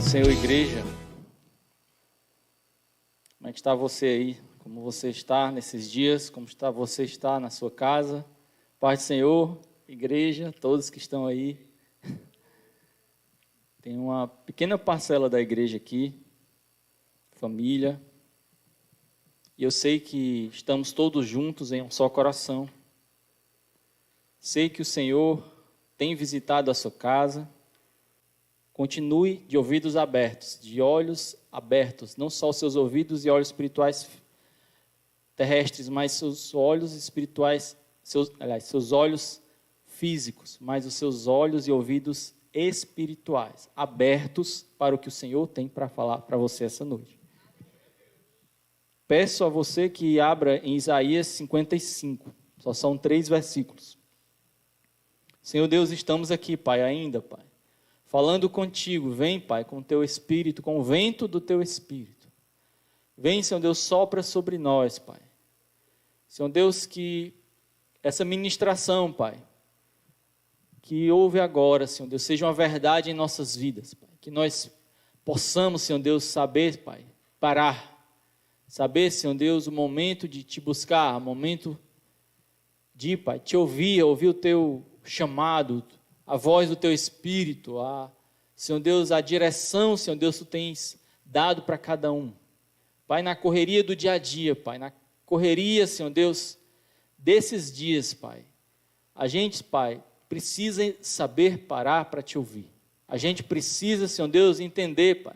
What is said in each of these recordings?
Pai Senhor, igreja, como é que está você aí? Como você está nesses dias? Como você está na sua casa? Pai Senhor, igreja, todos que estão aí. Tem uma pequena parcela da igreja aqui, família, e eu sei que estamos todos juntos em um só coração. Sei que o Senhor tem visitado a sua casa. Continue de ouvidos abertos, de olhos abertos, não só os seus ouvidos e olhos espirituais terrestres, mas seus olhos espirituais, seus olhos físicos, mas os seus olhos e ouvidos espirituais, abertos para o que o Senhor tem para falar para você essa noite. Peço a você que abra em Isaías 55, só são 3 versículos. Senhor Deus, estamos aqui, Pai, ainda, Pai, falando contigo. Vem, Pai, com o teu Espírito, com o vento do teu Espírito. Vem, Senhor Deus, sopra sobre nós, Pai. Senhor Deus, que essa ministração, Pai, que houve agora, Senhor Deus, seja uma verdade em nossas vidas, Pai. Que nós possamos, Senhor Deus, saber, Pai, parar. Saber, Senhor Deus, o momento de te buscar, o momento de, Pai, te ouvir o teu chamado, a voz do teu Espírito, Senhor Deus, a direção, Senhor Deus, tu tens dado para cada um. Pai, na correria do dia a dia, Pai, na correria, Senhor Deus, desses dias, Pai, a gente, Pai, precisa saber parar para te ouvir. A gente precisa, Senhor Deus, entender, Pai,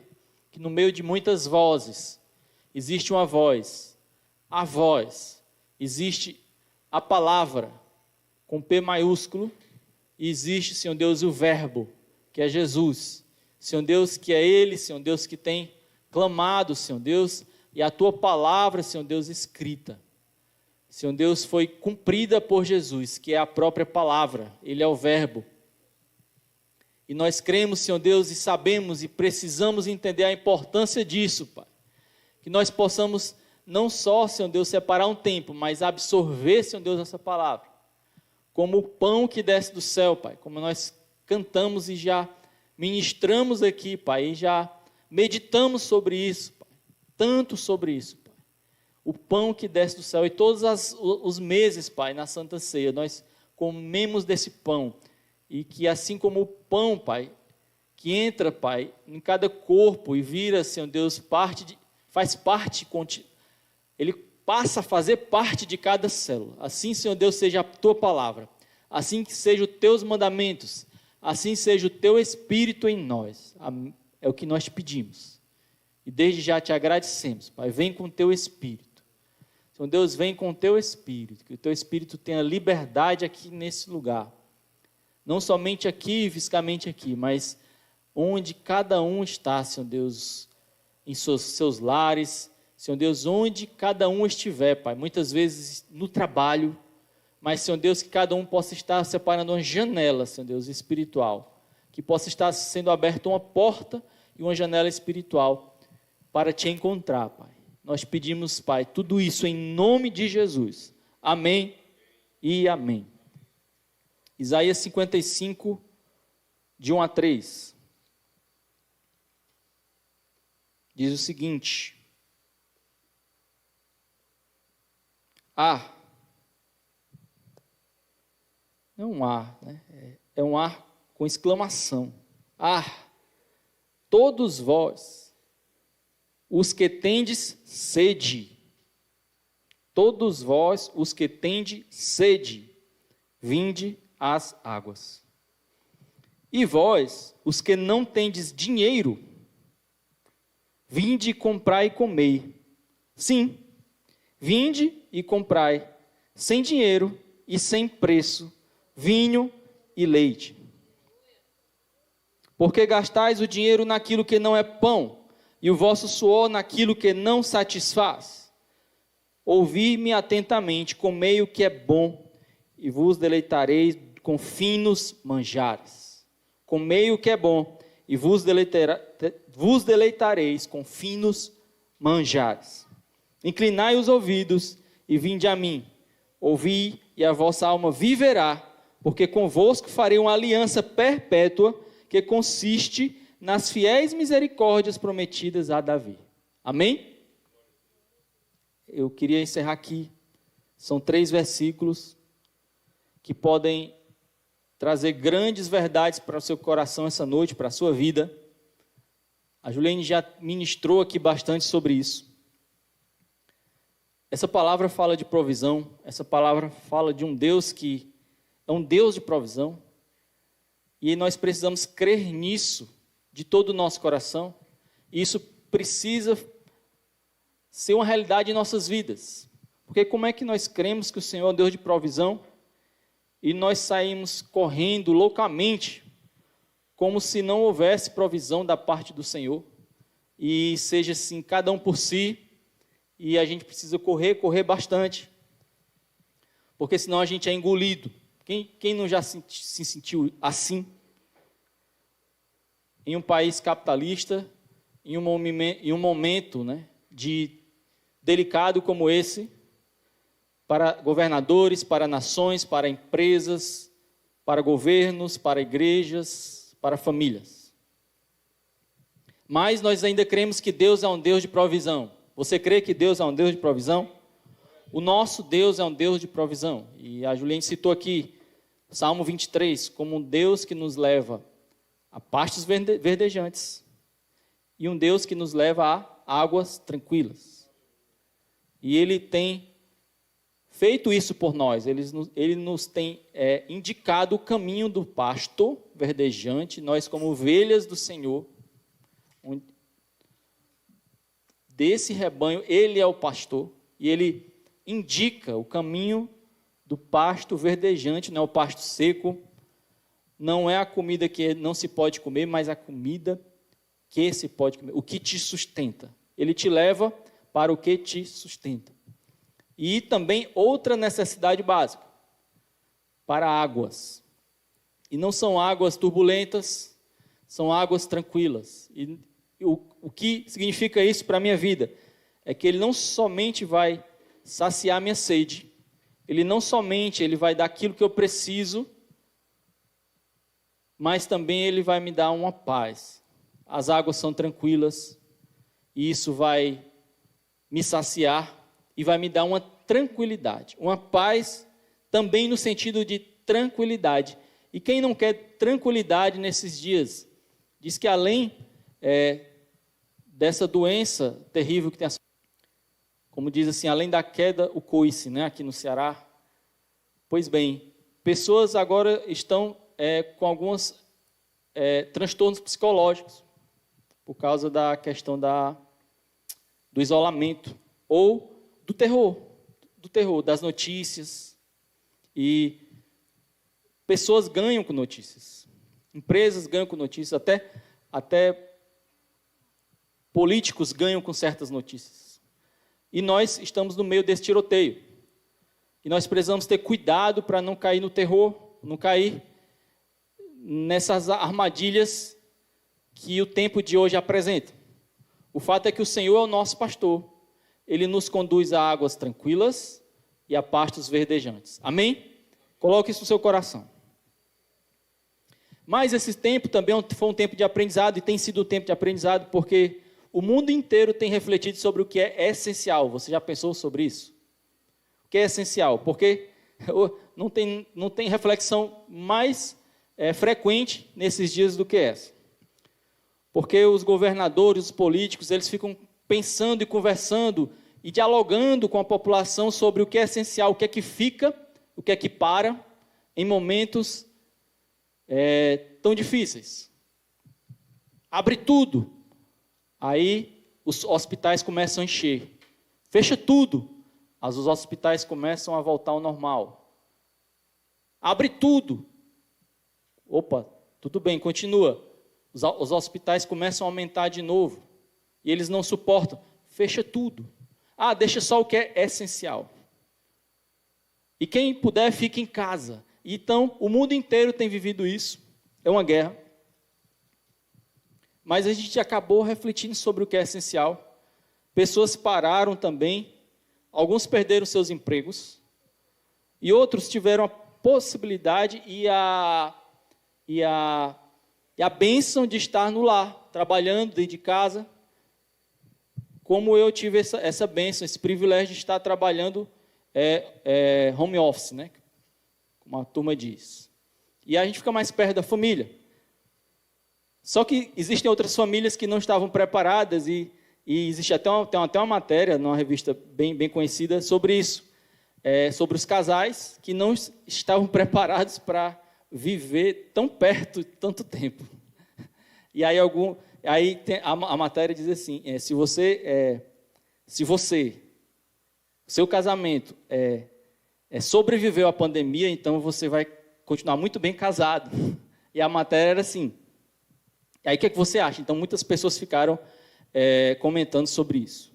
que no meio de muitas vozes, existe uma voz, a voz, existe a palavra, com P maiúsculo, e existe, Senhor Deus, o verbo, que é Jesus. Senhor Deus, que é Ele, Senhor Deus, que tem clamado, Senhor Deus, e a Tua palavra, Senhor Deus, escrita. Senhor Deus, foi cumprida por Jesus, que é a própria palavra, Ele é o verbo. E nós cremos, Senhor Deus, e sabemos e precisamos entender a importância disso, Pai. Que nós possamos não só, Senhor Deus, separar um tempo, mas absorver, Senhor Deus, essa palavra. Como o pão que desce do céu, Pai, como nós cantamos e já ministramos aqui, Pai, e já meditamos sobre isso, Pai, tanto sobre isso, Pai. O pão que desce do céu, e todos os meses, Pai, na Santa Ceia, nós comemos desse pão, e que assim como o pão, Pai, que entra, Pai, em cada corpo e vira, Senhor Deus, faz parte, ele passa a fazer parte de cada célula. Assim, Senhor Deus, seja a Tua palavra. Assim que sejam os Teus mandamentos. Assim seja o Teu Espírito em nós. É o que nós te pedimos. E desde já te agradecemos, Pai. Vem com o Teu Espírito. Senhor Deus, vem com o Teu Espírito. Que o Teu Espírito tenha liberdade aqui nesse lugar. Não somente aqui, fisicamente aqui, mas onde cada um está, Senhor Deus, em seus lares, Senhor Deus, onde cada um estiver, Pai, muitas vezes no trabalho, mas, Senhor Deus, que cada um possa estar separando uma janela, Senhor Deus, espiritual, que possa estar sendo aberta uma porta e uma janela espiritual para te encontrar, Pai. Nós pedimos, Pai, tudo isso em nome de Jesus. Amém e amém. Isaías 55, de 1 a 3. Diz o seguinte: não é um ar, né? É um ar com exclamação. Todos vós, os que tendes sede, todos vós, os que tendes sede, vinde às águas. E vós, os que não tendes dinheiro, vinde, comprai e comei. Sim, vinde e comprai, sem dinheiro e sem preço, vinho e leite. Porque gastais o dinheiro naquilo que não é pão, e o vosso suor naquilo que não satisfaz. Ouvi-me atentamente, comei o que é bom, e vos deleitareis com finos manjares. Comei o que é bom, e vos deleitareis com finos manjares. Inclinai os ouvidos e vinde a mim. Ouvi, e a vossa alma viverá, porque convosco farei uma aliança perpétua, que consiste nas fiéis misericórdias prometidas a Davi. Amém? Eu queria encerrar aqui. São 3 versículos que podem trazer grandes verdades para o seu coração essa noite, para a sua vida. A Juliane já ministrou aqui bastante sobre isso. Essa palavra fala de provisão, essa palavra fala de um Deus que é um Deus de provisão, e nós precisamos crer nisso de todo o nosso coração, e isso precisa ser uma realidade em nossas vidas, porque como é que nós cremos que o Senhor é um Deus de provisão, e nós saímos correndo loucamente, como se não houvesse provisão da parte do Senhor, e seja assim, cada um por si, e a gente precisa correr bastante, porque senão a gente é engolido. Quem não já se sentiu assim? Em um país capitalista, em um momento, né, delicado como esse, para governadores, para nações, para empresas, para governos, para igrejas, para famílias. Mas nós ainda cremos que Deus é um Deus de provisão. Você crê que Deus é um Deus de provisão? O nosso Deus é um Deus de provisão. E a Juliane citou aqui, Salmo 23, como um Deus que nos leva a pastos verdejantes. E um Deus que nos leva a águas tranquilas. E Ele tem feito isso por nós. Ele nos tem indicado o caminho do pasto verdejante. Nós, como ovelhas do Senhor, desse rebanho, Ele é o pastor. E Ele indica o caminho do pasto verdejante, não é o pasto seco, não é a comida que não se pode comer, mas a comida que se pode comer, o que te sustenta. Ele te leva para o que te sustenta. E também outra necessidade básica, para águas. E não são águas turbulentas, são águas tranquilas. E o que significa isso para a minha vida? É que Ele não somente vai saciar minha sede, Ele não somente Ele vai dar aquilo que eu preciso, mas também Ele vai me dar uma paz. As águas são tranquilas, e isso vai me saciar e vai me dar uma tranquilidade, uma paz também no sentido de tranquilidade. E quem não quer tranquilidade nesses dias, diz que além dessa doença terrível que tem, como diz assim, além da queda, o coice, né, aqui no Ceará. Pois bem, pessoas agora estão com alguns transtornos psicológicos, por causa da questão do isolamento, ou do terror, das notícias. E pessoas ganham com notícias, empresas ganham com notícias, até políticos ganham com certas notícias. E nós estamos no meio desse tiroteio. E nós precisamos ter cuidado para não cair no terror, não cair nessas armadilhas que o tempo de hoje apresenta. O fato é que o Senhor é o nosso pastor. Ele nos conduz a águas tranquilas e a pastos verdejantes. Amém? Coloque isso no seu coração. Mas esse tempo também foi um tempo de aprendizado, e tem sido um tempo de aprendizado, porque o mundo inteiro tem refletido sobre o que é essencial. Você já pensou sobre isso? O que é essencial? Porque não tem reflexão mais frequente nesses dias do que essa. Porque os governadores, os políticos, eles ficam pensando e conversando e dialogando com a população sobre o que é essencial, o que é que fica, o que é que para em momentos tão difíceis. Abre tudo. Aí os hospitais começam a encher. Fecha tudo. Os hospitais começam a voltar ao normal. Abre tudo. Opa, tudo bem, continua. Os hospitais começam a aumentar de novo. E eles não suportam. Fecha tudo. Deixa só o que é essencial. E quem puder, fica em casa. Então, o mundo inteiro tem vivido isso. É uma guerra. Mas a gente acabou refletindo sobre o que é essencial. Pessoas pararam também. Alguns perderam seus empregos. E outros tiveram a possibilidade e a E a bênção de estar no lar, trabalhando dentro de casa, como eu tive essa bênção, esse privilégio de estar trabalhando home office, né? Como a turma diz. E a gente fica mais perto da família. Só que existem outras famílias que não estavam preparadas e existe tem até uma matéria numa revista bem conhecida sobre isso, sobre os casais que não estavam preparados para viver tão perto tanto tempo. E aí a matéria diz assim, se seu casamento sobreviveu à pandemia, então você vai continuar muito bem casado. E a matéria era assim. E aí o que você acha? Então muitas pessoas ficaram comentando sobre isso.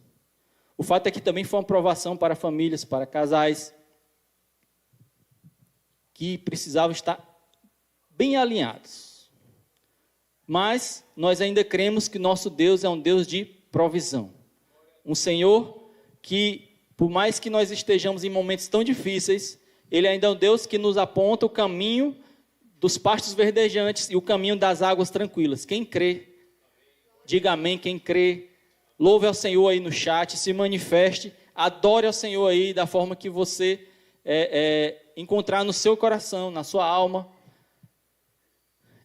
O fato é que também foi uma provação para famílias, para casais, que precisavam estar bem alinhados. Mas nós ainda cremos que nosso Deus é um Deus de provisão. Um Senhor que, por mais que nós estejamos em momentos tão difíceis, Ele ainda é um Deus que nos aponta o caminho dos pastos verdejantes e o caminho das águas tranquilas. Quem crê, diga amém. Quem crê, louve ao Senhor aí no chat, se manifeste, adore ao Senhor aí da forma que você encontrar no seu coração, na sua alma.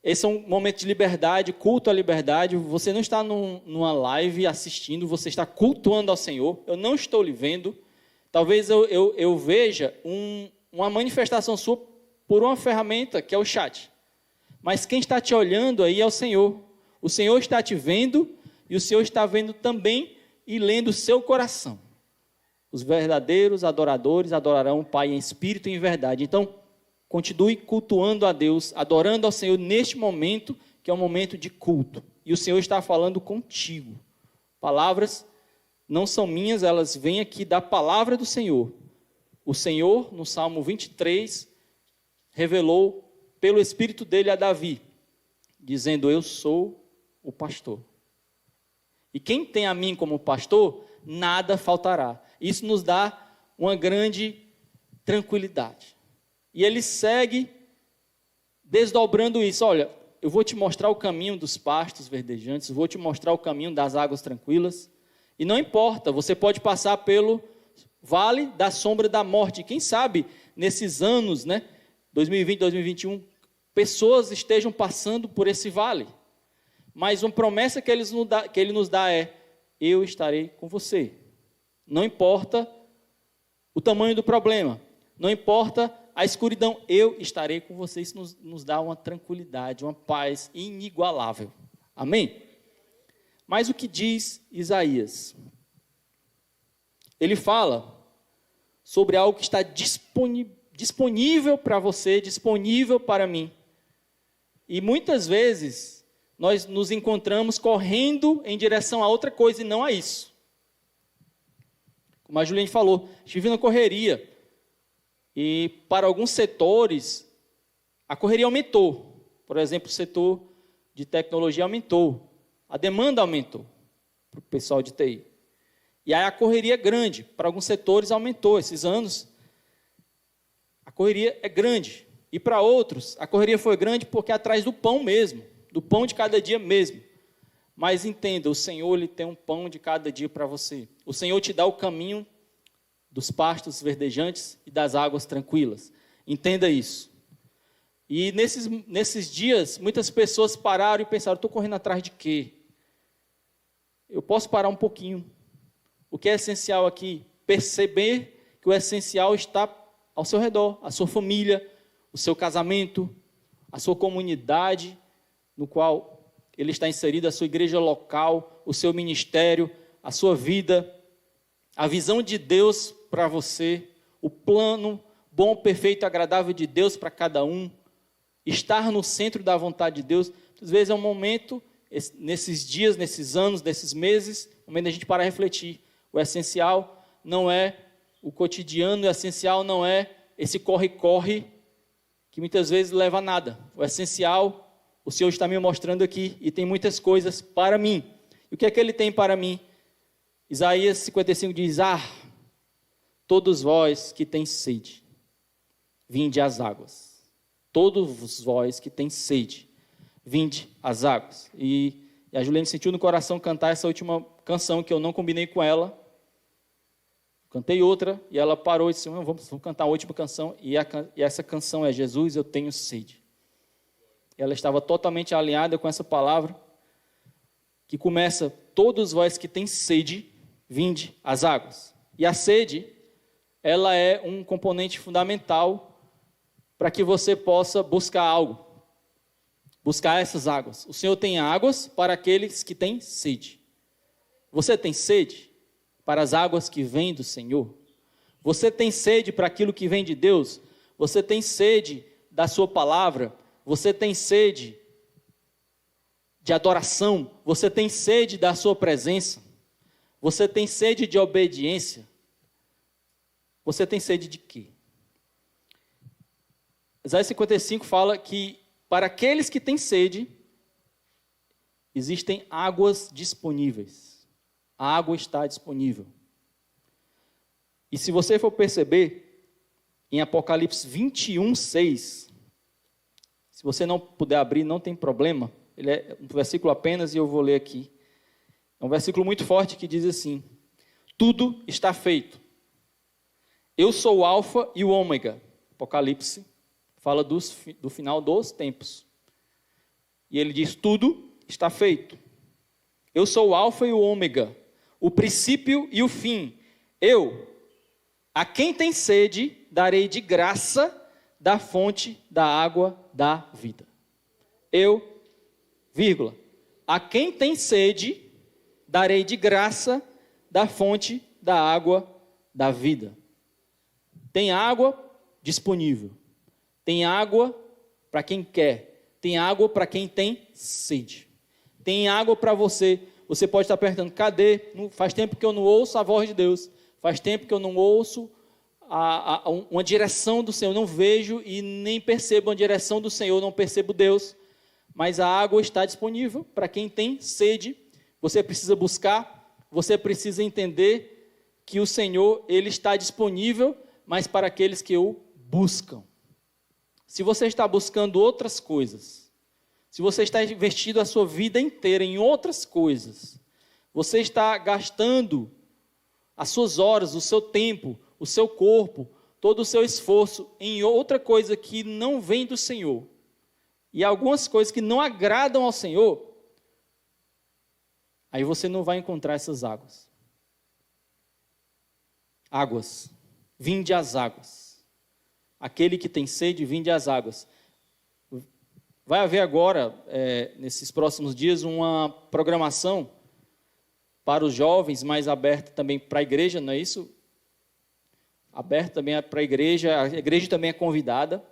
Esse é um momento de liberdade, culto à liberdade. Você não está numa live assistindo, você está cultuando ao Senhor. Eu não estou lhe vendo. Talvez eu veja uma manifestação sua por uma ferramenta que é o chat. Mas quem está te olhando aí é o Senhor. O Senhor está te vendo e o Senhor está vendo também e lendo o seu coração. Os verdadeiros adoradores adorarão o Pai em espírito e em verdade. Então, continue cultuando a Deus, adorando ao Senhor neste momento, que é um momento de culto. E o Senhor está falando contigo. Palavras não são minhas, elas vêm aqui da palavra do Senhor. O Senhor, no Salmo 23, revelou pelo Espírito dele a Davi, dizendo: eu sou o pastor. E quem tem a mim como pastor, nada faltará. Isso nos dá uma grande tranquilidade. E ele segue desdobrando isso. Olha, eu vou te mostrar o caminho dos pastos verdejantes, vou te mostrar o caminho das águas tranquilas. E não importa, você pode passar pelo vale da sombra da morte. Quem sabe, nesses anos, 2020, 2021, pessoas estejam passando por esse vale. Mas uma promessa que ele nos dá é: eu estarei com você. Não importa o tamanho do problema, não importa a escuridão, eu estarei com você. Isso nos dá uma tranquilidade, uma paz inigualável. Amém? Mas o que diz Isaías? Ele fala sobre algo que está disponível para você, disponível para mim. E muitas vezes nós nos encontramos correndo em direção a outra coisa e não a isso. Como a Juliane falou, estive na correria. E para alguns setores, a correria aumentou. Por exemplo, o setor de tecnologia aumentou. A demanda aumentou para o pessoal de TI. E aí a correria é grande. Para alguns setores aumentou. Esses anos, a correria é grande. E para outros, a correria foi grande porque é atrás do pão mesmo. Do pão de cada dia mesmo. Mas entenda, o Senhor Ele tem um pão de cada dia para você. O Senhor te dá o caminho dos pastos verdejantes e das águas tranquilas. Entenda isso. E nesses dias, muitas pessoas pararam e pensaram: estou correndo atrás de quê? Eu posso parar um pouquinho. O que é essencial aqui? Perceber que o essencial está ao seu redor. A sua família, o seu casamento, a sua comunidade, no qual ele está inserido, a sua igreja local, o seu ministério, a sua vida, a visão de Deus para você, o plano bom, perfeito e agradável de Deus para cada um, estar no centro da vontade de Deus. Às vezes é um momento, nesses dias, nesses anos, nesses meses, um momento da gente parar e refletir. O essencial não é o cotidiano, o essencial não é esse corre-corre que muitas vezes leva a nada. O essencial, o Senhor está me mostrando aqui, e tem muitas coisas para mim. E o que é que Ele tem para mim? Isaías 55 diz: todos vós que têm sede, vinde às águas. Todos vós que têm sede, vinde as águas. E a Juliane sentiu no coração cantar essa última canção que eu não combinei com ela. Cantei outra e ela parou e disse, vamos cantar a última canção. E essa canção é Jesus, eu tenho sede. Ela estava totalmente alinhada com essa palavra, que começa, todos vós que têm sede, vinde às águas. E a sede, ela é um componente fundamental para que você possa buscar algo. Buscar essas águas. O Senhor tem águas para aqueles que têm sede. Você tem sede para as águas que vêm do Senhor? Você tem sede para aquilo que vem de Deus? Você tem sede da sua palavra? Você tem sede de adoração? Você tem sede da sua presença? Você tem sede de obediência? Você tem sede de quê? Isaías 55 fala que para aqueles que têm sede, existem águas disponíveis. A água está disponível. E se você for perceber, em Apocalipse 21, 6, se você não puder abrir, não tem problema, ele é um versículo apenas e eu vou ler aqui. É um versículo muito forte que diz assim, tudo está feito. Eu sou o alfa e o ômega. Apocalipse fala do final dos tempos. E ele diz, tudo está feito. Eu sou o alfa e o ômega, o princípio e o fim. Eu, a quem tem sede, darei de graça da fonte da água da vida. Eu, vírgula, a quem tem sede, darei de graça da fonte da água da vida. Tem água disponível. Tem água para quem quer. Tem água para quem tem sede. Tem água para você. Você pode estar perguntando, cadê? Faz tempo que eu não ouço a voz de Deus. Faz tempo que eu não ouço uma direção do Senhor. Não vejo e nem percebo a direção do Senhor. Não percebo Deus. Mas a água está disponível para quem tem sede. Você precisa buscar. Você precisa entender que o Senhor, Ele está disponível, mas para aqueles que o buscam. Se você está buscando outras coisas, se você está investindo a sua vida inteira em outras coisas, você está gastando as suas horas, o seu tempo, o seu corpo, todo o seu esforço em outra coisa que não vem do Senhor, e algumas coisas que não agradam ao Senhor, aí você não vai encontrar essas águas. Águas. Vinde às águas. Aquele que tem sede, vinde às águas. Vai haver agora, nesses próximos dias, uma programação para os jovens, mais aberta também para a igreja, não é isso? Aberta também para a igreja também é convidada,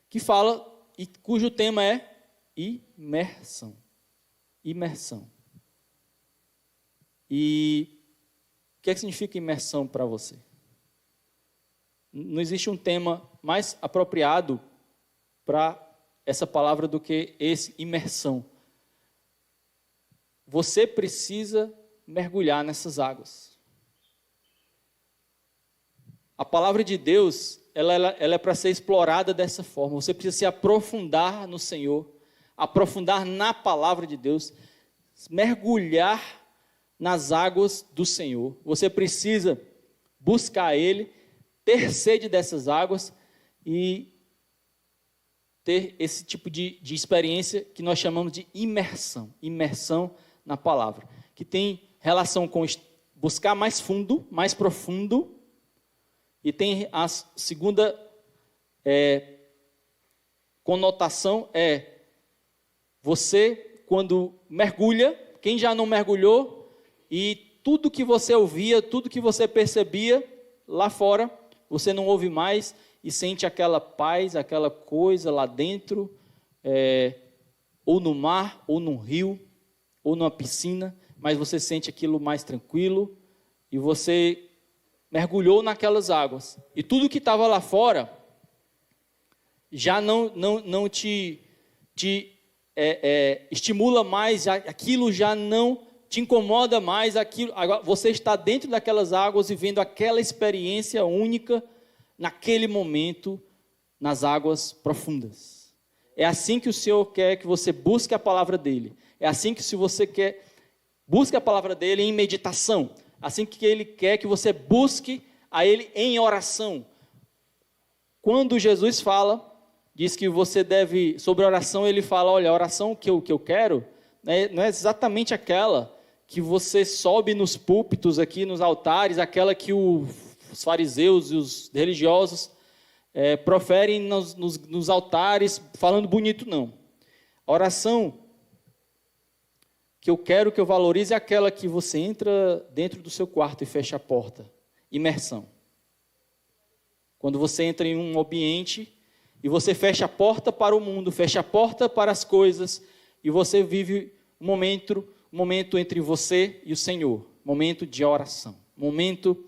que fala, e cujo tema é imersão. Imersão. E o que é que significa imersão para você? Não existe um tema mais apropriado para essa palavra do que esse, imersão. Você precisa mergulhar nessas águas. A palavra de Deus, ela é para ser explorada dessa forma. Você precisa se aprofundar no Senhor, aprofundar na palavra de Deus, mergulhar nas águas do Senhor. Você precisa buscar Ele, ter sede dessas águas e ter esse tipo de experiência que nós chamamos de imersão. Imersão na palavra. Que tem relação com buscar mais fundo, mais profundo. E tem a segunda conotação você, quando mergulha, quem já não mergulhou, e tudo que você ouvia, tudo que você percebia lá fora, você não ouve mais e sente aquela paz, aquela coisa lá dentro, ou no mar, ou num rio, ou numa piscina, mas você sente aquilo mais tranquilo e você mergulhou naquelas águas. E tudo que estava lá fora já não te estimula mais, aquilo já não te incomoda mais, agora você está dentro daquelas águas e vendo aquela experiência única naquele momento nas águas profundas. É assim que o Senhor quer que você busque a palavra dele. É assim que se você quer, busque a palavra dele em meditação. Assim que ele quer que você busque a ele em oração. Quando Jesus fala, diz que você deve, sobre oração, ele fala, olha, a oração que eu quero, né, não é exatamente aquela que você sobe nos púlpitos aqui, nos altares, aquela que os fariseus e os religiosos proferem nos altares, falando bonito, não. A oração que eu quero que eu valorize é aquela que você entra dentro do seu quarto e fecha a porta. Imersão. Quando você entra em um ambiente e você fecha a porta para o mundo, fecha a porta para as coisas, e você vive um momento entre você e o Senhor, momento de oração, momento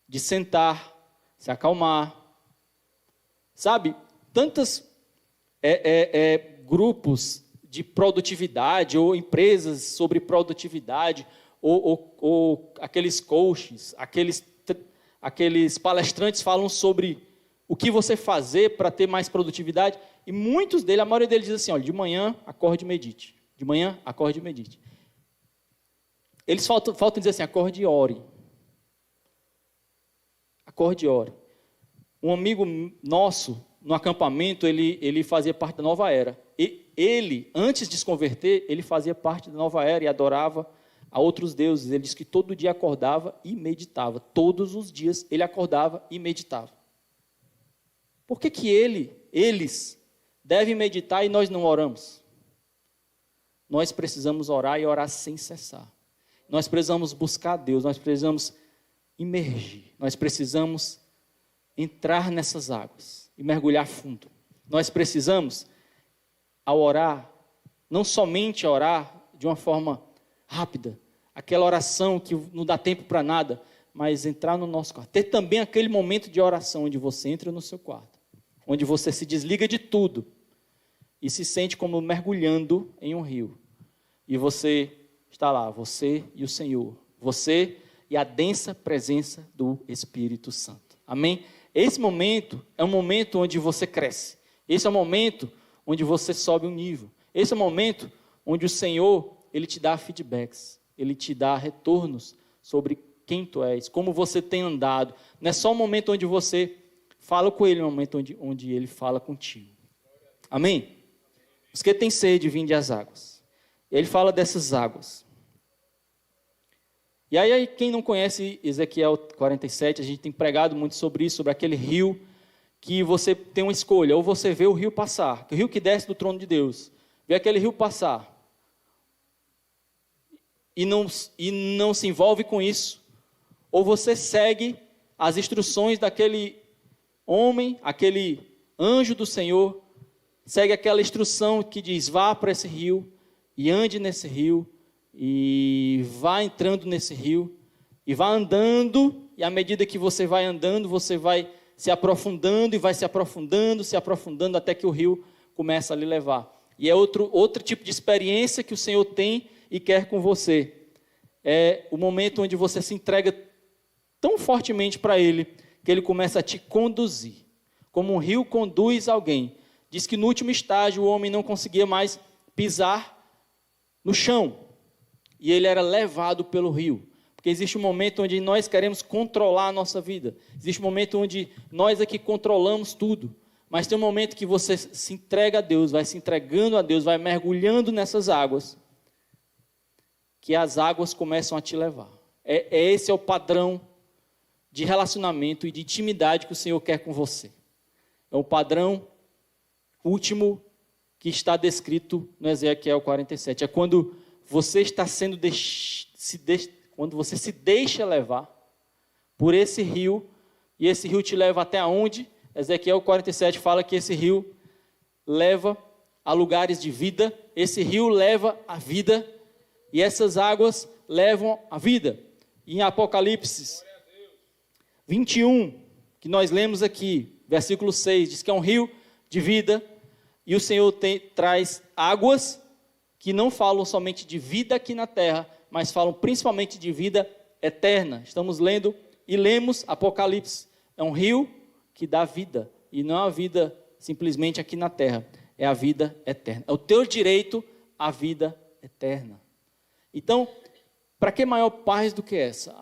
de sentar, se acalmar. Sabe, tantos grupos de produtividade, ou empresas sobre produtividade, ou aqueles coaches, aqueles palestrantes falam sobre o que você fazer para ter mais produtividade, e muitos deles, a maioria deles diz assim, olha, de manhã, acorde e medite. De manhã, acorde e medite. Eles faltam dizer assim, acorde e ore. Acorde e ore. Um amigo nosso, no acampamento, ele fazia parte da Nova Era. E ele, antes de se converter, ele fazia parte da Nova Era e adorava a outros deuses. Ele disse que todo dia acordava e meditava. Todos os dias ele acordava e meditava. Por que eles devem meditar e nós não oramos? Nós precisamos orar e orar sem cessar. Nós precisamos buscar a Deus, nós precisamos imergir, nós precisamos entrar nessas águas e mergulhar fundo. Nós precisamos, ao orar, não somente orar de uma forma rápida, aquela oração que não dá tempo para nada, mas entrar no nosso quarto. Ter também aquele momento de oração onde você entra no seu quarto, onde você se desliga de tudo e se sente como mergulhando em um rio. E você está lá, você e o Senhor, você e a densa presença do Espírito Santo. Amém? Esse momento é um momento onde você cresce. Esse é o momento onde você sobe um nível. Esse é o momento onde o Senhor, Ele te dá feedbacks, Ele te dá retornos sobre quem tu és, como você tem andado. Não é só um momento onde você fala com Ele, é um momento onde Ele fala contigo. Amém? Os que têm sede, vinde às águas. Ele fala dessas águas. E aí, quem não conhece Ezequiel 47, a gente tem pregado muito sobre isso, sobre aquele rio que você tem uma escolha, ou você vê o rio passar, o rio que desce do trono de Deus, vê aquele rio passar, e não se envolve com isso, ou você segue as instruções daquele homem, aquele anjo do Senhor, segue aquela instrução que diz, vá para esse rio, e ande nesse rio, e vá entrando nesse rio, e vá andando, e à medida que você vai andando, você vai se aprofundando, e vai se aprofundando, até que o rio começa a lhe levar. E é outro tipo de experiência que o Senhor tem e quer com você. É o momento onde você se entrega tão fortemente para Ele, que Ele começa a te conduzir. Como um rio conduz alguém. Diz que no último estágio o homem não conseguia mais pisar no chão. E ele era levado pelo rio. Porque existe um momento onde nós queremos controlar a nossa vida. Existe um momento onde nós aqui controlamos tudo. Mas tem um momento que você se entrega a Deus, vai se entregando a Deus, vai mergulhando nessas águas, que as águas começam a te levar. Esse é o padrão de relacionamento e de intimidade que o Senhor quer com você. É o padrão último que está descrito no Ezequiel 47. É quando você está sendo quando você se deixa levar por esse rio, e esse rio te leva até onde? Ezequiel 47 fala que esse rio leva a lugares de vida, esse rio leva a vida, e essas águas levam a vida. E em Apocalipse 21, que nós lemos aqui, versículo 6, diz que é um rio de vida, e o Senhor traz águas que não falam somente de vida aqui na terra, mas falam principalmente de vida eterna. Estamos lendo e lemos Apocalipse. É um rio que dá vida, e não é uma vida simplesmente aqui na terra. é a vida eterna. É o teu direito à vida eterna. Então, para que maior paz do que essa?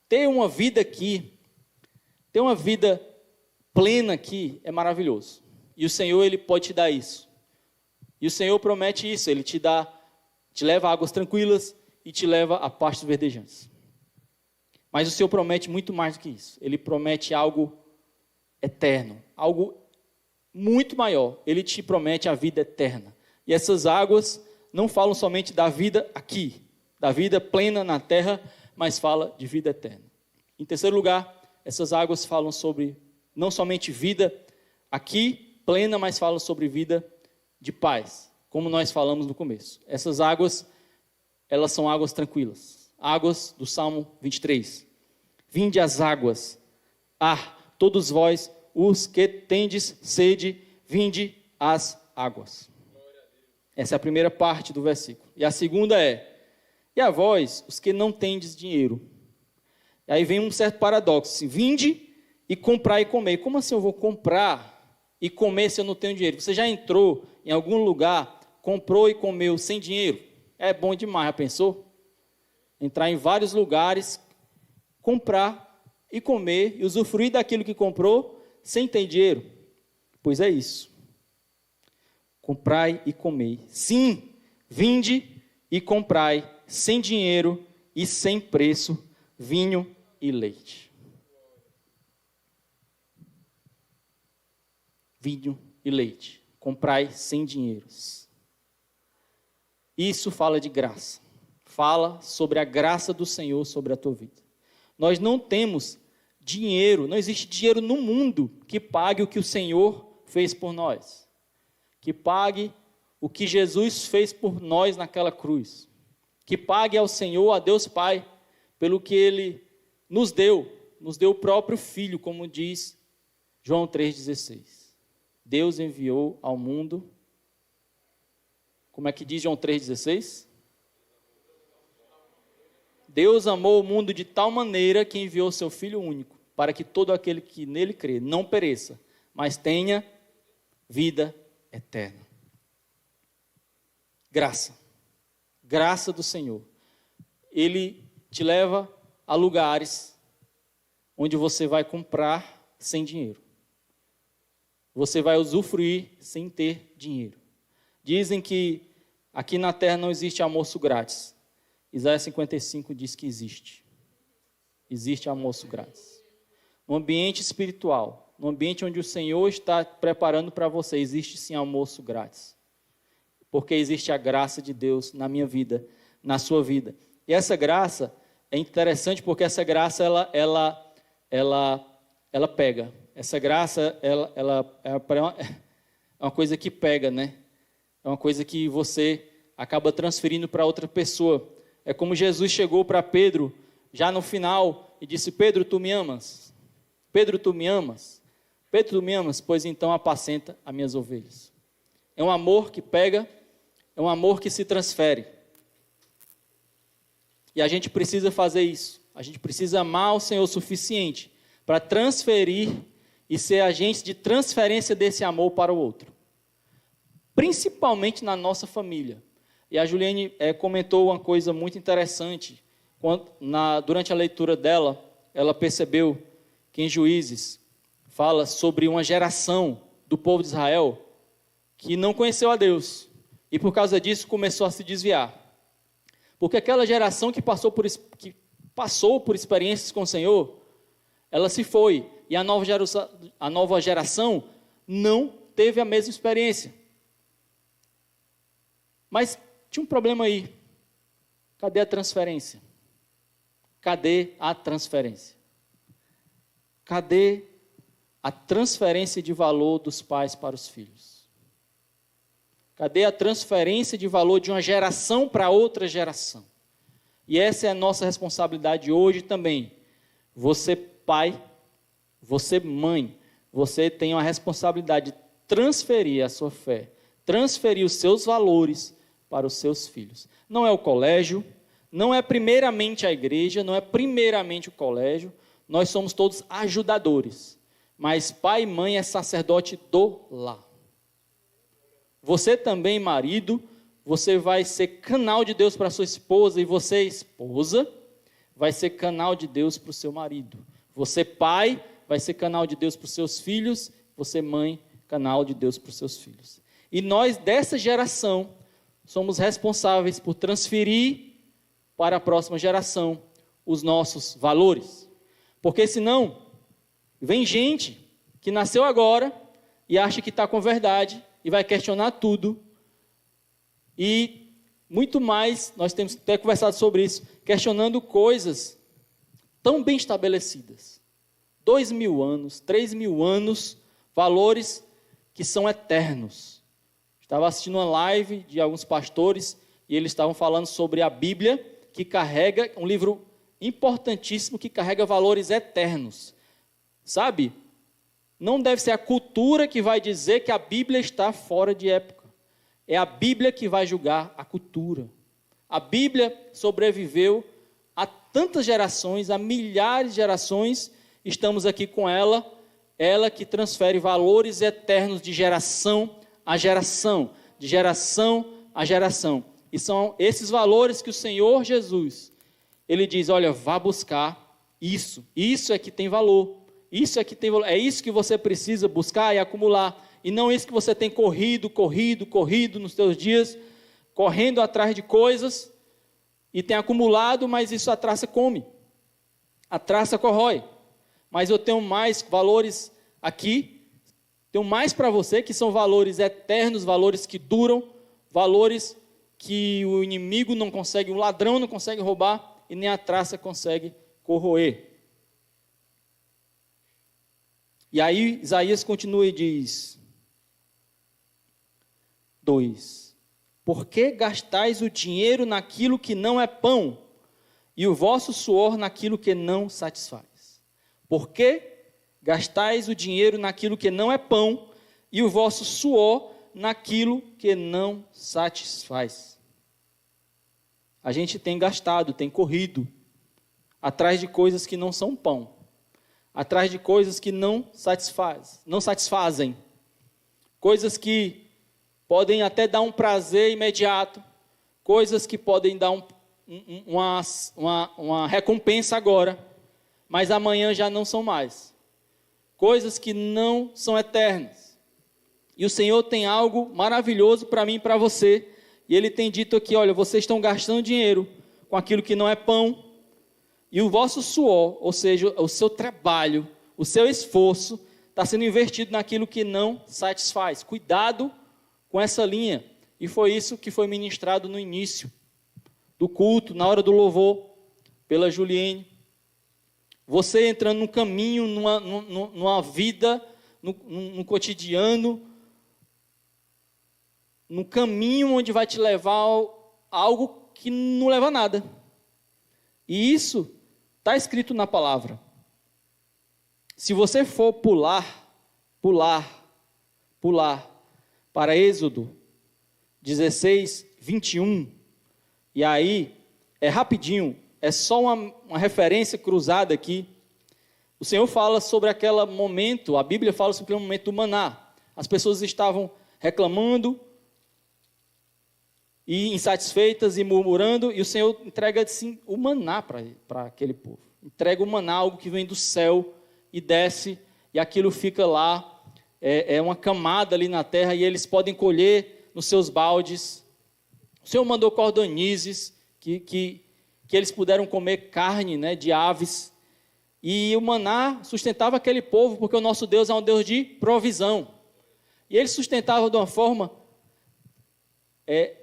Ter uma vida aqui, ter uma vida plena aqui é maravilhoso. E o Senhor, Ele pode te dar isso. E o Senhor promete isso, Ele te leva a águas tranquilas e te leva a pastos verdejantes. Mas o Senhor promete muito mais do que isso. Ele promete algo eterno, algo muito maior. Ele te promete a vida eterna. E essas águas não falam somente da vida aqui, da vida plena na terra, mas fala de vida eterna. Em terceiro lugar, essas águas falam sobre não somente vida aqui plena, mas falam sobre vida de paz, como nós falamos no começo. Essas águas, elas são águas tranquilas. Águas do Salmo 23. Vinde as águas, todos vós, os que tendes sede, vinde as águas. Essa é a primeira parte do versículo. E a segunda é, e a vós, os que não tendes dinheiro. E aí vem um certo paradoxo, assim, vinde e comprar e comer. Como assim eu vou comprar e comer se eu não tenho dinheiro? Você já entrou em algum lugar, comprou e comeu sem dinheiro? É bom demais, já pensou? Entrar em vários lugares, comprar e comer e usufruir daquilo que comprou sem ter dinheiro. Pois é isso. Comprai e comei. Sim, vinde e comprai sem dinheiro e sem preço vinho e leite. Vinho e leite. Comprai sem dinheiros. Isso fala de graça. Fala sobre a graça do Senhor sobre a tua vida. Nós não temos dinheiro, não existe dinheiro no mundo que pague o que o Senhor fez por nós. Que pague o que Jesus fez por nós naquela cruz. Que pague ao Senhor, a Deus Pai, pelo que Ele nos deu o próprio Filho, como diz João 3,16. Deus enviou ao mundo, como é que diz João 3,16? Deus amou o mundo de tal maneira que enviou seu Filho único, para que todo aquele que nele crê não pereça, mas tenha vida eterna. Graça do Senhor. Ele te leva a lugares onde você vai comprar sem dinheiro. Você vai usufruir sem ter dinheiro. Dizem que aqui na terra não existe almoço grátis. Isaías 55 diz que existe. Existe almoço grátis. No ambiente espiritual, no ambiente onde o Senhor está preparando para você, existe sim almoço grátis. Porque existe a graça de Deus na minha vida, na sua vida. E essa graça é interessante porque essa graça ela pega. Essa graça ela é uma coisa que pega, né? É uma coisa que você acaba transferindo para outra pessoa. É como Jesus chegou para Pedro já no final e disse: Pedro, tu me amas? Pedro, tu me amas? Pedro, tu me amas? Pois então apacenta as minhas ovelhas. É um amor que pega, é um amor que se transfere. E a gente precisa fazer isso. A gente precisa amar o Senhor o suficiente para transferir e ser agente de transferência desse amor para o outro. Principalmente na nossa família. E a Juliane comentou uma coisa muito interessante. Durante a leitura dela, ela percebeu que em Juízes fala sobre uma geração do povo de Israel que não conheceu a Deus. E por causa disso começou a se desviar. Porque aquela geração que passou por experiências com o Senhor, ela se foi. E a nova geração não teve a mesma experiência. Mas tinha um problema aí. Cadê a transferência? Cadê a transferência? Cadê a transferência de valor dos pais para os filhos? Cadê a transferência de valor de uma geração para outra geração? E essa é a nossa responsabilidade hoje também. Você pai, você mãe, você tem uma responsabilidade de transferir a sua fé, transferir os seus valores para os seus filhos. Não é o colégio, não é primeiramente a igreja, não é primeiramente o colégio, nós somos todos ajudadores. Mas pai e mãe é sacerdote do lar. Você também, marido, você vai ser canal de Deus para sua esposa, e você, esposa, vai ser canal de Deus para o seu marido. Você, pai, vai ser canal de Deus para os seus filhos. Você, mãe, canal de Deus para os seus filhos. E nós, dessa geração, somos responsáveis por transferir para a próxima geração os nossos valores. Porque senão, vem gente que nasceu agora e acha que está com verdade e vai questionar tudo. E muito mais, nós temos até conversado sobre isso, questionando coisas tão bem estabelecidas. 2.000 anos, 3.000 anos, valores que são eternos. Estava assistindo uma live de alguns pastores e eles estavam falando sobre a Bíblia, que carrega um livro importantíssimo, que carrega valores eternos. Sabe? Não deve ser a cultura que vai dizer que a Bíblia está fora de época. É a Bíblia que vai julgar a cultura. A Bíblia sobreviveu a tantas gerações, a milhares de gerações. Estamos aqui com ela, ela que transfere valores eternos de geração a geração, de geração a geração. E são esses valores que o Senhor Jesus, Ele diz, olha, vá buscar isso. Isso é que tem valor. Isso é que tem valor. É isso que você precisa buscar e acumular. E não isso que você tem corrido nos seus dias, correndo atrás de coisas, e tem acumulado, mas isso a traça come. A traça corrói. Mas eu tenho mais valores aqui, tenho mais para você, que são valores eternos, valores que duram, valores que o inimigo não consegue, o ladrão não consegue roubar, e nem a traça consegue corroer. E aí Isaías continua e diz, 2, por que gastais o dinheiro naquilo que não é pão, e o vosso suor naquilo que não satisfaz? Por que gastais o dinheiro naquilo que não é pão, e o vosso suor naquilo que não satisfaz? A gente tem gastado, tem corrido atrás de coisas que não são pão, atrás de coisas que não satisfazem, coisas que podem até dar um prazer imediato, coisas que podem dar uma recompensa agora, mas amanhã já não são mais. Coisas que não são eternas. E o Senhor tem algo maravilhoso para mim e para você. E Ele tem dito aqui, olha, vocês estão gastando dinheiro com aquilo que não é pão. E o vosso suor, ou seja, o seu trabalho, o seu esforço, está sendo investido naquilo que não satisfaz. Cuidado com essa linha. E foi isso que foi ministrado no início do culto, na hora do louvor, pela Juliene. Você entrando num caminho, numa vida, num cotidiano, num caminho onde vai te levar a algo que não leva a nada. E isso está escrito na palavra. Se você for pular para Êxodo 16, 21, e aí é rapidinho, é só uma referência cruzada aqui. O Senhor fala sobre aquele momento, a Bíblia fala sobre aquele momento do maná. As pessoas estavam reclamando e insatisfeitas e murmurando, e o Senhor entrega assim, o maná para aquele povo. Entrega o maná, algo que vem do céu e desce, e aquilo fica lá, é uma camada ali na terra, e eles podem colher nos seus baldes. O Senhor mandou cordonizes, que eles puderam comer carne, né, de aves, e o maná sustentava aquele povo, porque o nosso Deus é um Deus de provisão, e ele sustentava de uma forma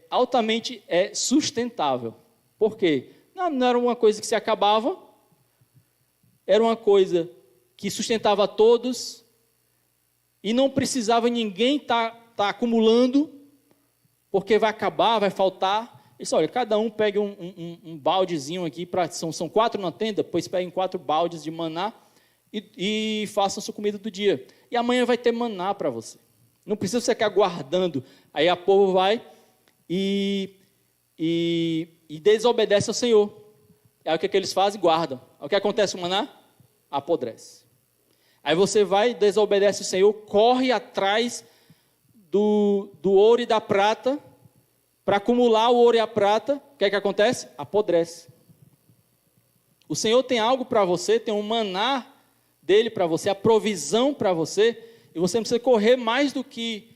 altamente sustentável. Por quê? Não era uma coisa que se acabava, era uma coisa que sustentava a todos, e não precisava ninguém tá acumulando, porque vai acabar, vai faltar. Isso, olha, cada um pegue um baldezinho aqui, são 4 na tenda, depois peguem 4 baldes de maná e façam a sua comida do dia. E amanhã vai ter maná para você. Não precisa você ficar guardando. Aí a povo vai e desobedece ao Senhor. Aí o que eles fazem? Guardam. Aí o que acontece com o maná? Apodrece. Aí você vai, desobedece ao Senhor, corre atrás do ouro e da prata, para acumular o ouro e a prata, o que é que acontece? Apodrece. O Senhor tem algo para você, tem um maná dele para você, a provisão para você, e você não precisa correr mais do que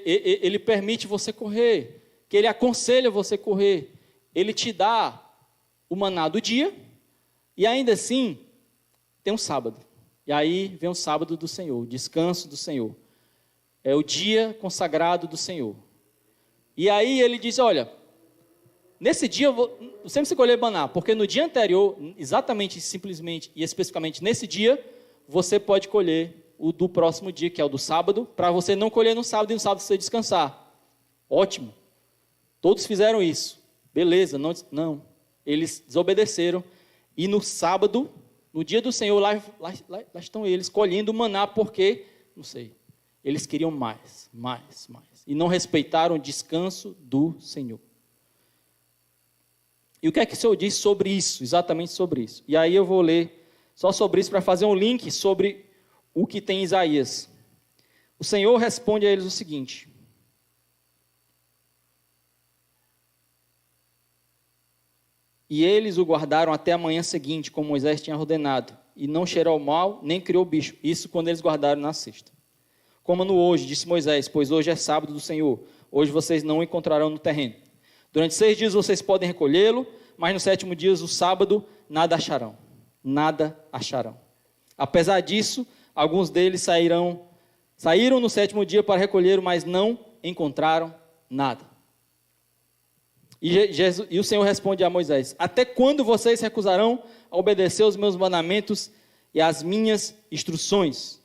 ele permite você correr, que ele aconselha você correr. Ele te dá o maná do dia, e ainda assim, tem um sábado. E aí vem o sábado do Senhor, o descanso do Senhor. É o dia consagrado do Senhor. E aí ele diz, olha, nesse dia você não precisa colher maná, porque no dia anterior, exatamente, simplesmente e especificamente nesse dia, você pode colher o do próximo dia, que é o do sábado, para você não colher no sábado e no sábado você descansar. Ótimo. Todos fizeram isso. Beleza, não. Eles desobedeceram. E no sábado, no dia do Senhor, lá estão eles colhendo o maná, porque, não sei, eles queriam mais. E não respeitaram o descanso do Senhor. E o que é que o Senhor diz sobre isso? Exatamente sobre isso. E aí eu vou ler só sobre isso para fazer um link sobre o que tem em Isaías. O Senhor responde a eles o seguinte: e eles o guardaram até a manhã seguinte, como Moisés tinha ordenado, e não cheirou mal, nem criou bicho. Isso quando eles guardaram na sexta. Como no hoje, disse Moisés, pois hoje é sábado do Senhor. Hoje vocês não o encontrarão no terreno. Durante 6 dias vocês podem recolhê-lo, mas no 7º dia, o sábado, nada acharão. Nada acharão. Apesar disso, alguns deles saíram no 7º dia para recolher, mas não encontraram nada. E o Senhor responde a Moisés: até quando vocês recusarão a obedecer aos meus mandamentos e às minhas instruções?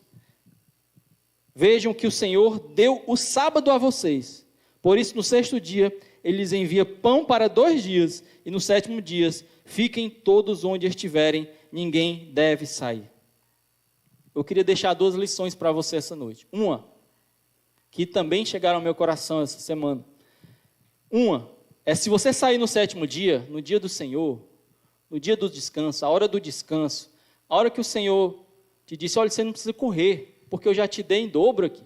Vejam que o Senhor deu o sábado a vocês. Por isso, no 6º dia, ele lhes envia pão para 2 dias, e no 7º dia, fiquem todos onde estiverem, ninguém deve sair. Eu queria deixar 2 lições para você essa noite. Uma, que também chegaram ao meu coração essa semana. Uma, é se você sair no 7º dia, no dia do Senhor, no dia do descanso, a hora do descanso, a hora que o Senhor te disse, olha, você não precisa correr, porque eu já te dei em dobro aqui.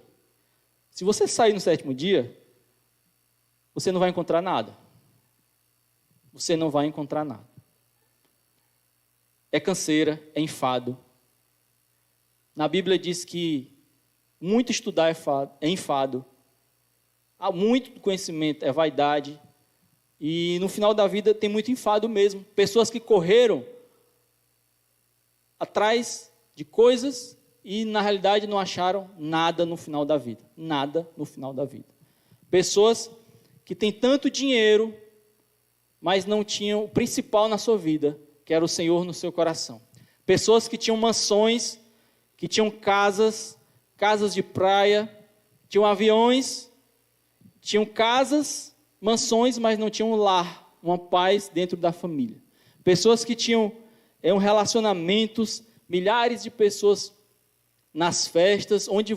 Se você sair no 7º dia, você não vai encontrar nada. Você não vai encontrar nada. É canseira, é enfado. Na Bíblia diz que muito estudar é enfado. Há muito conhecimento, é vaidade. E no final da vida tem muito enfado mesmo. Pessoas que correram atrás de coisas e na realidade não acharam nada no final da vida. Nada no final da vida. Pessoas que têm tanto dinheiro, mas não tinham o principal na sua vida, que era o Senhor no seu coração. Pessoas que tinham mansões, que tinham casas de praia, tinham aviões, tinham casas, mansões, mas não tinham um lar, uma paz dentro da família. Pessoas que tinham relacionamentos, milhares de pessoas nas festas, onde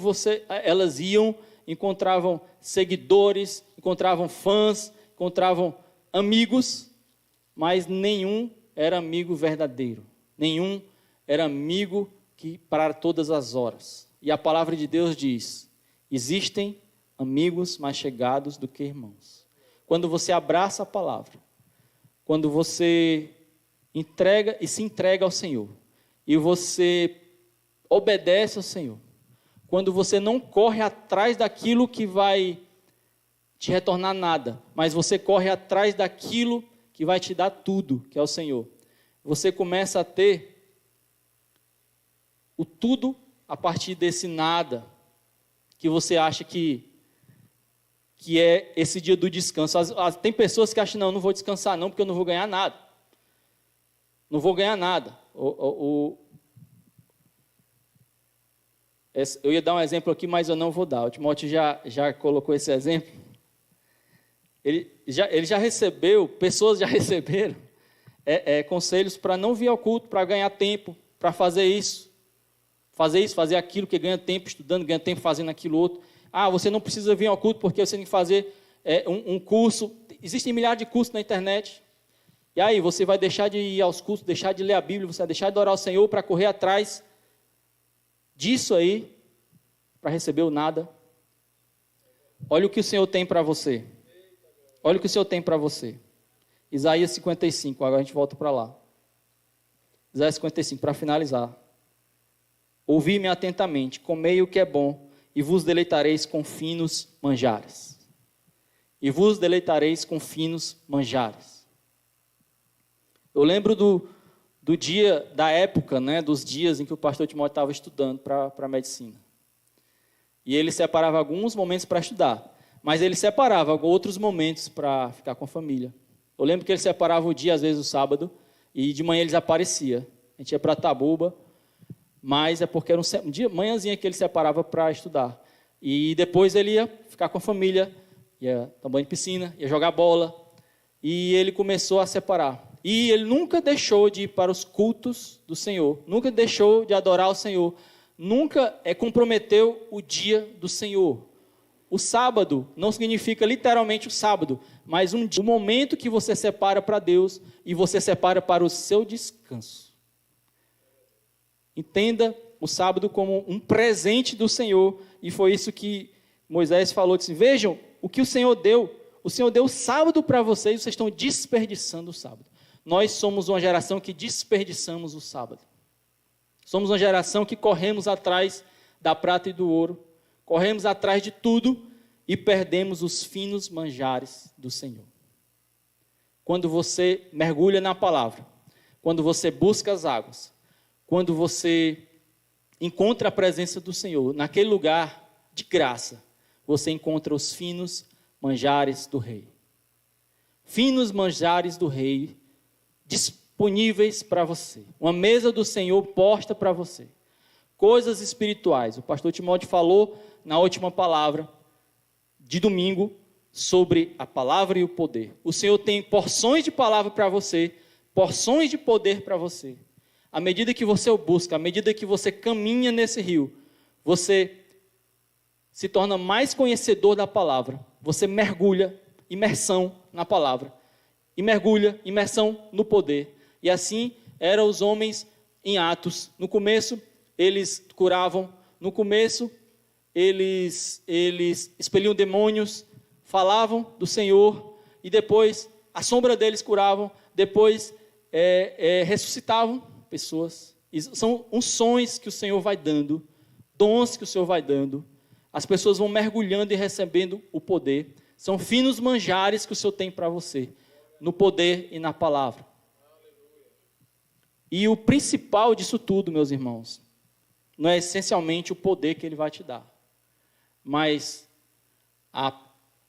elas iam, encontravam seguidores, encontravam fãs, encontravam amigos, mas nenhum era amigo verdadeiro. Nenhum era amigo que para todas as horas. E a palavra de Deus diz: existem amigos mais chegados do que irmãos. Quando você abraça a palavra, quando você se entrega ao Senhor, e você obedece ao Senhor, quando você não corre atrás daquilo que vai te retornar nada, mas você corre atrás daquilo que vai te dar tudo, que é o Senhor, você começa a ter o tudo a partir desse nada, que você acha que é esse dia do descanso. Tem pessoas que acham, não vou descansar não, porque eu não vou ganhar nada. Não vou ganhar nada. Eu ia dar um exemplo aqui, mas eu não vou dar. O Timóteo já colocou esse exemplo. Ele já recebeu, pessoas já receberam conselhos para não vir ao culto, para ganhar tempo, para fazer isso, fazer aquilo, que ganha tempo estudando, ganha tempo fazendo aquilo outro. Você não precisa vir ao culto porque você tem que fazer um curso. Existem milhares de cursos na internet. E aí você vai deixar de ir aos cursos, deixar de ler a Bíblia, você vai deixar de orar ao Senhor para correr atrás disso aí, para receber o nada. Olha o que o Senhor tem para você. Olha o que o Senhor tem para você. Isaías 55, agora a gente volta para lá. Isaías 55, para finalizar. Ouvi-me atentamente, comei o que é bom, e vos deleitareis com finos manjares. E vos deleitareis com finos manjares. Eu lembro do dia, da época, né, dos dias em que o pastor Timóteo estava estudando para medicina. E ele separava alguns momentos para estudar, mas ele separava outros momentos para ficar com a família. Eu lembro que ele separava o dia, às vezes o sábado, e de manhã ele aparecia. A gente ia para Tabuba, mas é porque era um dia, manhãzinha que ele separava para estudar. E depois ele ia ficar com a família, ia tomar banho de piscina, ia jogar bola, e ele começou a separar. E ele nunca deixou de ir para os cultos do Senhor, nunca deixou de adorar o Senhor, nunca comprometeu o dia do Senhor. O sábado não significa literalmente o sábado, mas um dia, o momento que você separa para Deus e você separa para o seu descanso. Entenda o sábado como um presente do Senhor, e foi isso que Moisés falou, disse, vejam o que o Senhor deu o sábado para vocês estão desperdiçando o sábado. Nós somos uma geração que desperdiçamos o sábado. Somos uma geração que corremos atrás da prata e do ouro, corremos atrás de tudo e perdemos os finos manjares do Senhor. Quando você mergulha na palavra, quando você busca as águas, quando você encontra a presença do Senhor, naquele lugar de graça, você encontra os finos manjares do Rei. Finos manjares do Rei disponíveis para você. Uma mesa do Senhor posta para você. Coisas espirituais. O pastor Timóteo falou na última palavra de domingo sobre a palavra e o poder. O Senhor tem porções de palavra para você, porções de poder para você. À medida que você o busca, à medida que você caminha nesse rio, você se torna mais conhecedor da palavra. Você mergulha, imersão na palavra. E mergulha, imersão no poder. E assim eram os homens em Atos. No começo, eles curavam. No começo, eles expeliam demônios, falavam do Senhor. E depois, a sombra deles curavam. Depois, ressuscitavam pessoas. E são unções que o Senhor vai dando, dons que o Senhor vai dando. As pessoas vão mergulhando e recebendo o poder. São finos manjares que o Senhor tem para você, no poder e na palavra. E o principal disso tudo, meus irmãos, não é essencialmente o poder que Ele vai te dar, mas a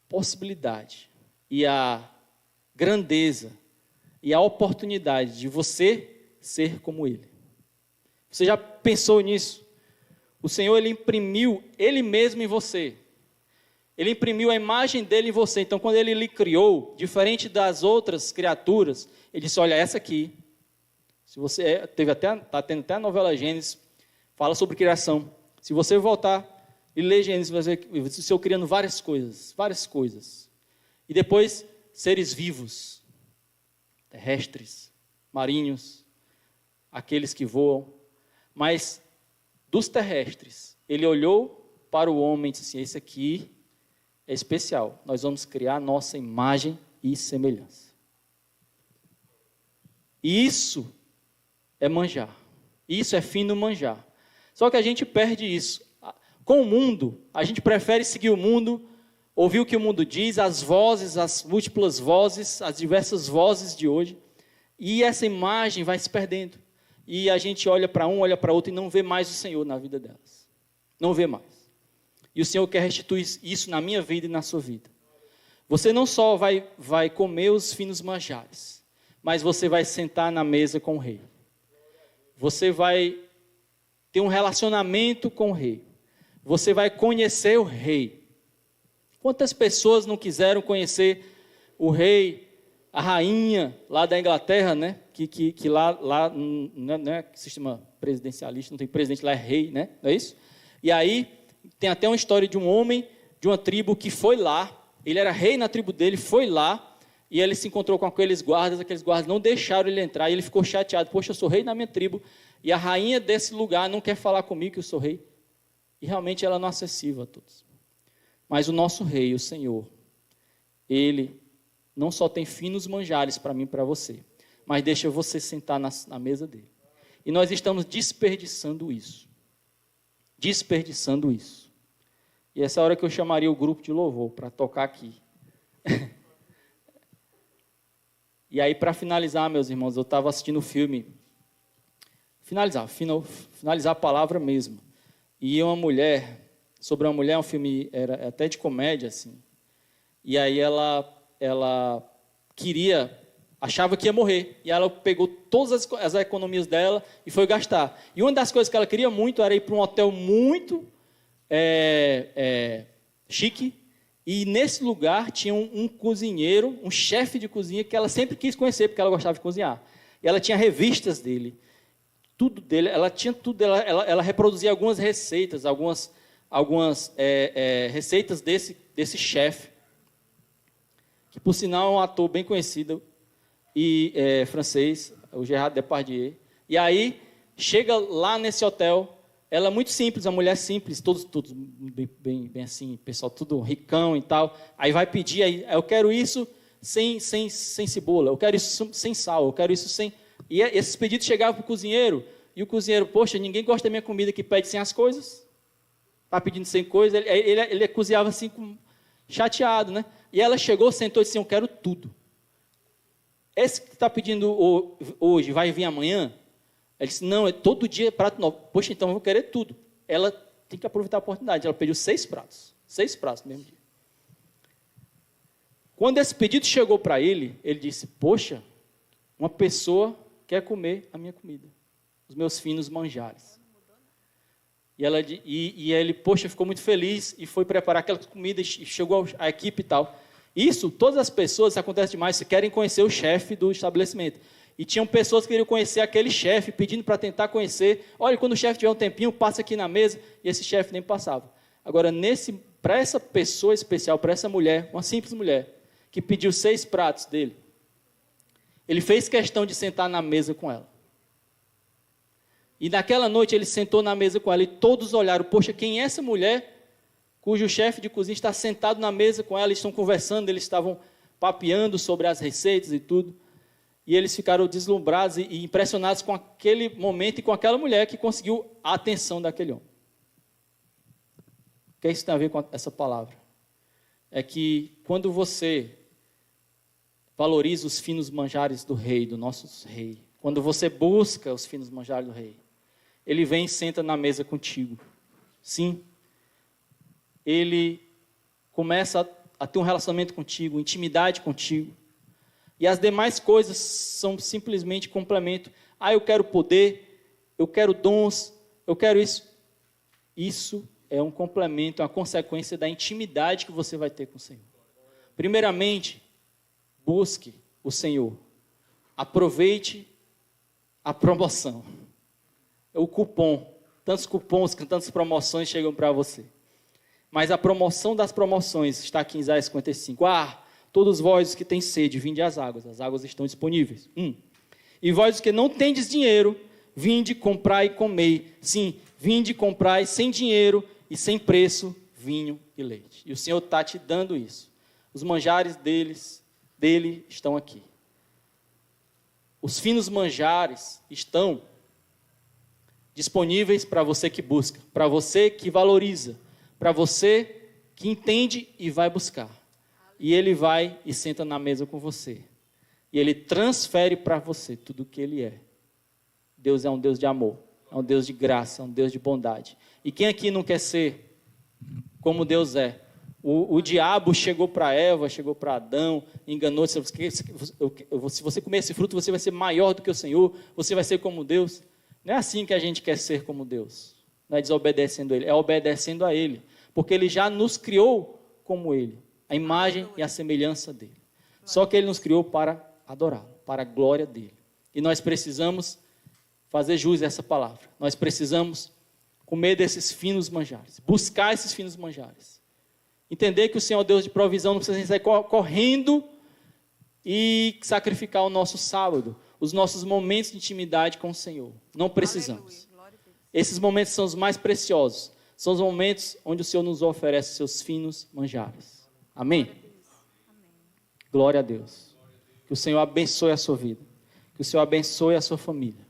possibilidade e a grandeza e a oportunidade de você ser como Ele. Você já pensou nisso? O Senhor, Ele imprimiu Ele mesmo em você. Ele imprimiu a imagem dele em você. Então, quando Ele lhe criou, diferente das outras criaturas, Ele disse, olha, essa aqui, se você está tendo até a novela Gênesis, fala sobre criação. Se você voltar e ler Gênesis, você vai ver o Senhor criando várias coisas. E depois, seres vivos, terrestres, marinhos, aqueles que voam. Mas, dos terrestres, Ele olhou para o homem e disse assim, esse aqui é especial, nós vamos criar a nossa imagem e semelhança. E isso é manjar, isso é fino manjar. Só que a gente perde isso. Com o mundo, a gente prefere seguir o mundo, ouvir o que o mundo diz, as vozes, as múltiplas vozes, as diversas vozes de hoje, e essa imagem vai se perdendo. E a gente olha para um, olha para outro e não vê mais o Senhor na vida delas. Não vê mais. E o Senhor quer restituir isso na minha vida e na sua vida. Você não só vai comer os finos manjares, mas você vai sentar na mesa com o Rei. Você vai ter um relacionamento com o Rei. Você vai conhecer o Rei. Quantas pessoas não quiseram conhecer o Rei, a rainha lá da Inglaterra, né? Que lá não é sistema presidencialista, não tem presidente, lá é rei, né? Não é isso? E aí tem até uma história de um homem, de uma tribo que foi lá, ele era rei na tribo dele, foi lá, e ele se encontrou com aqueles guardas não deixaram ele entrar, e ele ficou chateado, poxa, eu sou rei na minha tribo, e a rainha desse lugar não quer falar comigo que eu sou rei, e realmente ela não é acessível a todos. Mas o nosso rei, o Senhor, ele não só tem finos manjares para mim e para você, mas deixa você sentar na mesa dele. E nós estamos desperdiçando isso. Desperdiçando isso. E essa é a hora que eu chamaria o grupo de louvor para tocar aqui. E aí, para finalizar, meus irmãos, eu estava assistindo o filme. Finalizar a palavra mesmo. E uma mulher, sobre uma mulher, um filme era até de comédia, assim. E aí ela achava que ia morrer. E ela pegou todas as economias dela e foi gastar. E uma das coisas que ela queria muito era ir para um hotel muito chique. E nesse lugar tinha um cozinheiro, um chefe de cozinha que ela sempre quis conhecer, porque ela gostava de cozinhar. E ela tinha revistas dele, tudo dele, ela tinha tudo, ela reproduzia algumas receitas, algumas receitas desse chefe, que por sinal é um ator bem conhecido, e francês, o Gérard Depardieu. E aí, chega lá nesse hotel, ela é muito simples, uma mulher simples, todos bem assim, pessoal tudo ricão e tal. Aí vai pedir, aí, eu quero isso sem cebola, eu quero isso sem sal, eu quero isso sem... E esses pedidos chegavam para o cozinheiro, e o cozinheiro, poxa, ninguém gosta da minha comida que pede sem as coisas. Está pedindo sem coisa, ele cozinhava assim, chateado, né? E ela chegou, sentou e disse, eu quero tudo. Esse que está pedindo hoje, vai vir amanhã? Ela disse, não, é todo dia é prato novo. Poxa, então eu vou querer tudo. Ela tem que aproveitar a oportunidade. Ela pediu 6 pratos. 6 pratos no mesmo dia. Quando esse pedido chegou para ele, ele disse, poxa, uma pessoa quer comer a minha comida. Os meus finos manjares. E ele, poxa, ficou muito feliz e foi preparar aquela comida e chegou a equipe e tal. Isso, todas as pessoas, isso acontece demais, querem conhecer o chefe do estabelecimento. E tinham pessoas que queriam conhecer aquele chefe, pedindo para tentar conhecer. Olha, quando o chefe tiver um tempinho, passa aqui na mesa. E esse chefe nem passava. Agora, para essa pessoa especial, para essa mulher, uma simples mulher, que pediu 6 pratos dele, ele fez questão de sentar na mesa com ela. E naquela noite ele sentou na mesa com ela e todos olharam, poxa, quem é essa mulher cujo chefe de cozinha está sentado na mesa com ela, eles estão conversando, eles estavam papeando sobre as receitas e tudo. E eles ficaram deslumbrados e impressionados com aquele momento e com aquela mulher que conseguiu a atenção daquele homem. O que isso tem a ver com essa palavra? É que quando você valoriza os finos manjares do rei, do nosso rei, quando você busca os finos manjares do rei, ele vem e senta na mesa contigo. Sim. Ele começa a ter um relacionamento contigo, intimidade contigo. E as demais coisas são simplesmente complemento. Ah, eu quero poder, eu quero dons, eu quero isso. Isso é um complemento, é uma consequência da intimidade que você vai ter com o Senhor. Primeiramente, busque o Senhor. Aproveite a promoção. O cupom. Tantos cupons, tantas promoções chegam para você. Mas a promoção das promoções está aqui em Isaías 55. Todos vós que têm sede, vinde às águas estão disponíveis. E vós que não tendes dinheiro, vinde, comprai e comei. Sim, vinde, comprai sem dinheiro e sem preço, vinho e leite. E o Senhor está te dando isso. Os manjares dele estão aqui. Os finos manjares estão disponíveis para você que busca, para você que valoriza, para você que entende e vai buscar. E ele vai e senta na mesa com você. E ele transfere para você tudo o que ele é. Deus é um Deus de amor, é um Deus de graça, é um Deus de bondade. E quem aqui não quer ser como Deus é? O diabo chegou para Eva, chegou para Adão, enganou, se você comer esse fruto, você vai ser maior do que o Senhor, você vai ser como Deus. Não é assim que a gente quer ser como Deus. Não é desobedecendo Ele, é obedecendo a Ele. Porque Ele já nos criou como Ele, a imagem e a semelhança dEle. Só que Ele nos criou para adorá-lo, para a glória dEle. E nós precisamos fazer jus a essa palavra. Nós precisamos comer desses finos manjares, buscar esses finos manjares. Entender que o Senhor é Deus de provisão, não precisa sair correndo e sacrificar o nosso sábado, os nossos momentos de intimidade com o Senhor. Não precisamos. Esses momentos são os mais preciosos. São os momentos onde o Senhor nos oferece seus finos manjares. Amém? Glória a Deus. Que o Senhor abençoe a sua vida. Que o Senhor abençoe a sua família.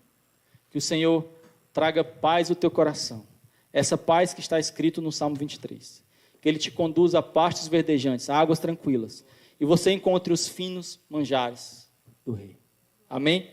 Que o Senhor traga paz ao teu coração. Essa paz que está escrito no Salmo 23. Que Ele te conduza a pastos verdejantes, a águas tranquilas. E você encontre os finos manjares do Rei. Amém?